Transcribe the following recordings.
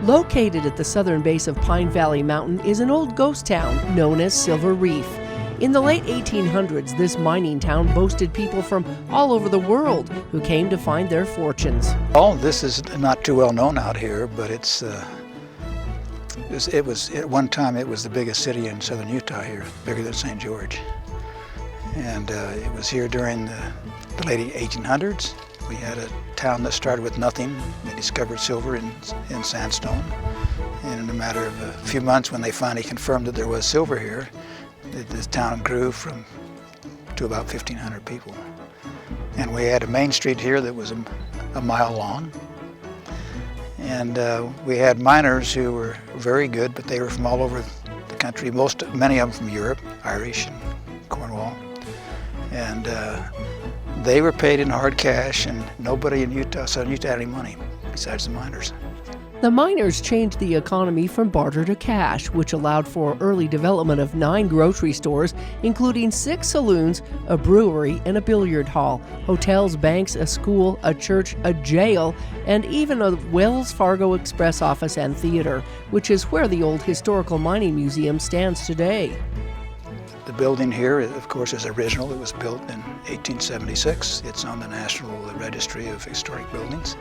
Located at the southern base of Pine Valley Mountain is an old ghost town known as Silver Reef. In the late 1800s, this mining town boasted people from all over the world who came to find their fortunes. All this is not too well known out here, but it was at one time it was the biggest city in southern Utah here, bigger than St. George. And it was here during the late 1800s. We had a town that started with nothing. They discovered silver in sandstone. And in a matter of a few months, when they finally confirmed that there was silver here, this town grew to about 1,500 people. And we had a main street here that was a mile long. And we had miners who were very good, but they were from all over the country, many of them from Europe, Irish and Cornwall. And they were paid in hard cash, and nobody in southern Utah had any money besides the miners. The miners changed the economy from barter to cash, which allowed for early development of 9 grocery stores, including 6 saloons, a brewery, and a billiard hall, hotels, banks, a school, a church, a jail, and even a Wells Fargo Express office and theater, which is where the old Historical Mining Museum stands today. The building here, of course, is original. It was built in 1876. It's on the National Registry of Historic Buildings.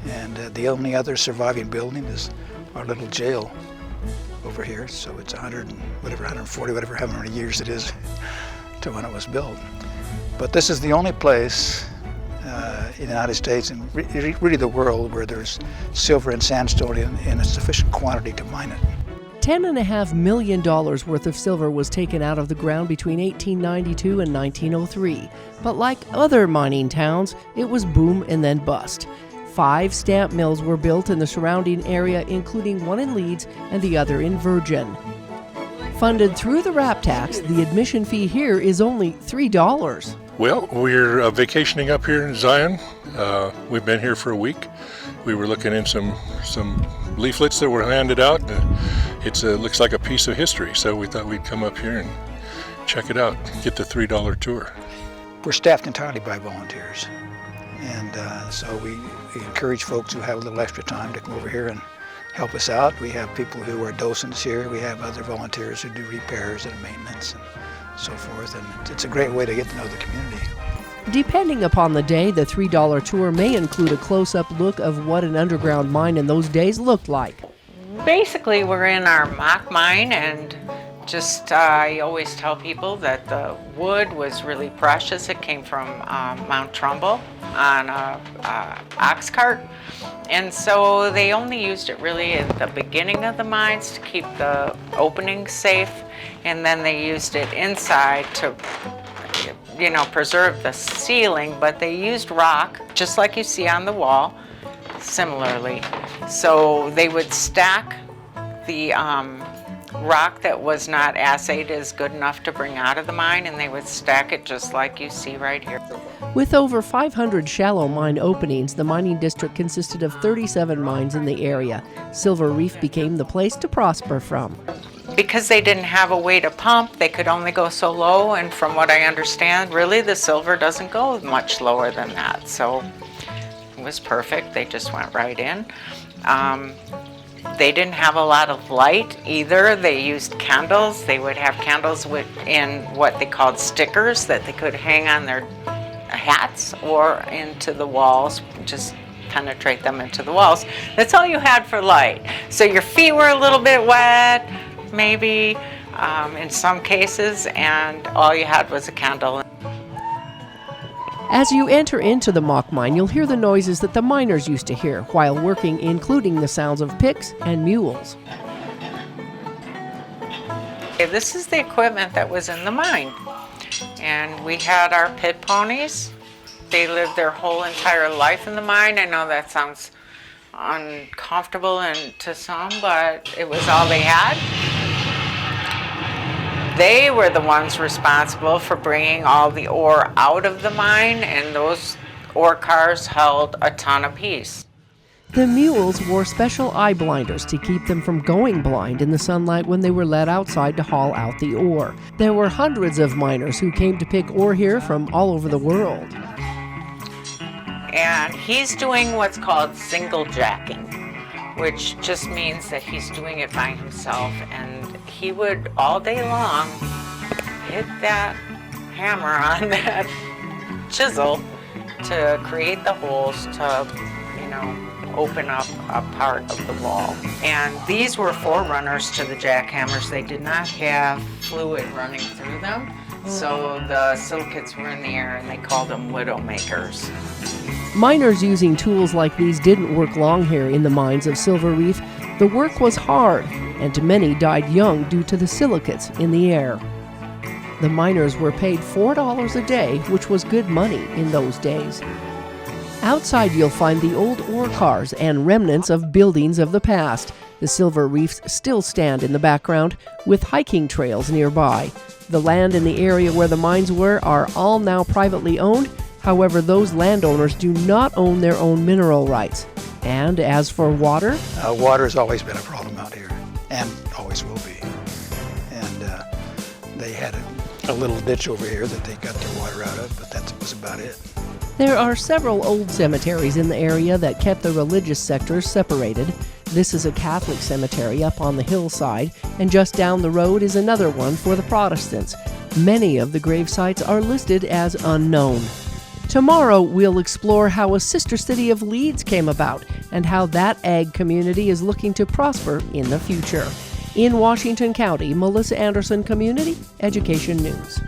And the only other surviving building is our little jail over here. So it's 140, however many years it is to when it was built. But this is the only place in the United States and really the world where there's silver and sandstone in a sufficient quantity to mine it. $10.5 million worth of silver was taken out of the ground between 1892 and 1903. But like other mining towns, it was boom and then bust. 5 stamp mills were built in the surrounding area, including one in Leeds and the other in Virgin. Funded through the RAP tax, the admission fee here is only $3. Well, we're vacationing up here in Zion. We've been here for a week. We were looking in some leaflets that were handed out. It looks like a piece of history, so we thought we'd come up here and check it out, get the $3 tour. We're staffed entirely by volunteers, and so we encourage folks who have a little extra time to come over here and help us out. We have people who are docents here. We have other volunteers who do repairs and maintenance and so forth, and it's a great way to get to know the community. Depending upon the day, the $3 tour may include a close-up look of what an underground mine in those days looked like. Basically, we're in our mock mine, and I always tell people that the wood was really precious. It came from Mount Trumbull on a ox cart, and so they only used it really at the beginning of the mines to keep the openings safe, and then they used it inside to preserve the ceiling, but they used rock, just like you see on the wall, similarly. So they would stack the rock that was not assayed as good enough to bring out of the mine, and they would stack it just like you see right here. With over 500 shallow mine openings, the mining district consisted of 37 mines in the area. Silver Reef became the place to prosper from. Because they didn't have a way to pump, they could only go so low, and from what I understand, really the silver doesn't go much lower than that. So it was perfect. They just went right in. They didn't have a lot of light either. They used candles. They would have candles in what they called stickers that they could hang on their hats or into the walls, just penetrate them into the walls. That's all you had for light. So your feet were a little bit wet, maybe in some cases, and all you had was a candle. As you enter into the mock mine, you'll hear the noises that the miners used to hear while working, including the sounds of picks and mules. This is the equipment that was in the mine, and we had our pit ponies. They lived their whole entire life in the mine. I know that sounds uncomfortable to some, but it was all they had. They were the ones responsible for bringing all the ore out of the mine, and those ore cars held a ton apiece. The mules wore special eye blinders to keep them from going blind in the sunlight when they were led outside to haul out the ore. There were hundreds of miners who came to pick ore here from all over the world. And he's doing what's called single jacking, which just means that he's doing it by himself. And he would all day long hit that hammer on that chisel to create the holes to, open up a part of the wall. And these were forerunners to the jackhammers. They did not have fluid running through them, so the silicates were in the air, and they called them widowmakers. Miners using tools like these didn't work long here in the mines of Silver Reef. The work was hard, and many died young due to the silicates in the air. The miners were paid $4 a day, which was good money in those days. Outside you'll find the old ore cars and remnants of buildings of the past. The Silver Reefs still stand in the background, with hiking trails nearby. The land in the area where the mines were are all now privately owned. However, those landowners do not own their own mineral rights. And as for water? Water has always been a problem out here, and always will be. And they had a little ditch over here that they got their water out of, but that was about it. There are several old cemeteries in the area that kept the religious sectors separated. This is a Catholic cemetery up on the hillside, and just down the road is another one for the Protestants. Many of the grave sites are listed as unknown. Tomorrow, we'll explore how a sister city of Leeds came about and how that ag community is looking to prosper in the future. In Washington County, Melissa Anderson, Community Education News.